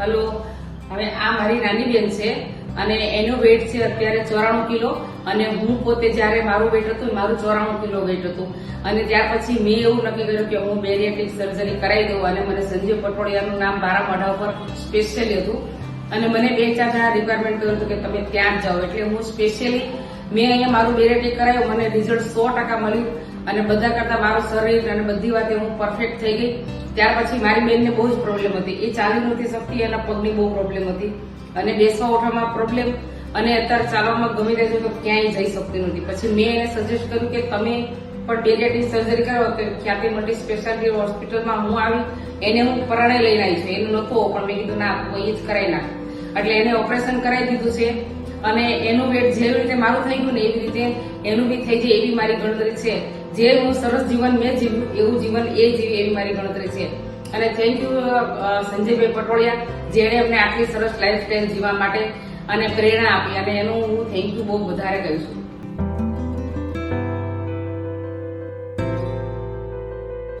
Hello, હવે આ મારી નાની બેન છે અને એનું વેટ છે અત્યારે 94 કિલો અને હું પોતે જયારે મારું વેટ હતું મારું 94 કિલો વેટ હતું અને ત્યાર પછી મેં એવું નક્કી કર્યું કે હું બેરિયાટ્રિક સર્જરી કરાવી દઉં અને મને સંજીવ પટોડિયાનું નામ મારા મોઢા ઉપર સ્પેશિયલી હતું અને મને 2-4 જણા રિક્વાયરમેન્ટ કર્યું હતું કે તમે ત્યાં જ જાઓ એટલે હું સ્પેશિયલી મેં અહીંયા મારું બેરિયાટ્રિક કરાવ્યું, મને રિઝલ્ટ 100% મળ્યું અને બધા કરતા મારું શરીર અને બધી વાતે હું પરફેક્ટ થઈ ગઈ. ત્યાર પછી મારી બેનને બહુ જ પ્રોબ્લેમ હતી, એ ચાલી નહોતી શકતી, એના પગની બહુ પ્રોબ્લેમ હતી અને બેસવા ઉઠવામાં પ્રોબ્લેમ અને અત્યારે ચાલવામાં ગમી રહે છે તો ક્યાંય જઈ શકતી નહોતી. પછી મેં એને સજેસ્ટ કર્યું કે તમે પણ બેરિયાટ્રિક સર્જરી કરો તો ખ્યાતિ મલ્ટી સ્પેશિયાલિટી હોસ્પિટલમાં હું આવી, એને હું પરણે લઈને આવી છું, એનું નહોતું પણ મેં કીધું ના હું એ જ કરાવી નાખ એટલે એને ઓપરેશન કરાવી દીધું છે અને એનું વેટ જેવી રીતે મારું થઈ ગયું ને એવી રીતે એનું બી થઈ જાય એવી મારી ગણતરી છે. જે હું સરસ જીવન મેં જીવ્યું એવું જીવન એ જીવી એવી મારી ગણતરી છે અને થેન્ક યુ સંજયભાઈ પટોડિયા જેણે અમને આટલી સરસ લાઈફસ્ટાઈલ જીવવા માટે અને પ્રેરણા આપી અને એનું હું થેન્ક યુ બહુ વધારે કહું છું.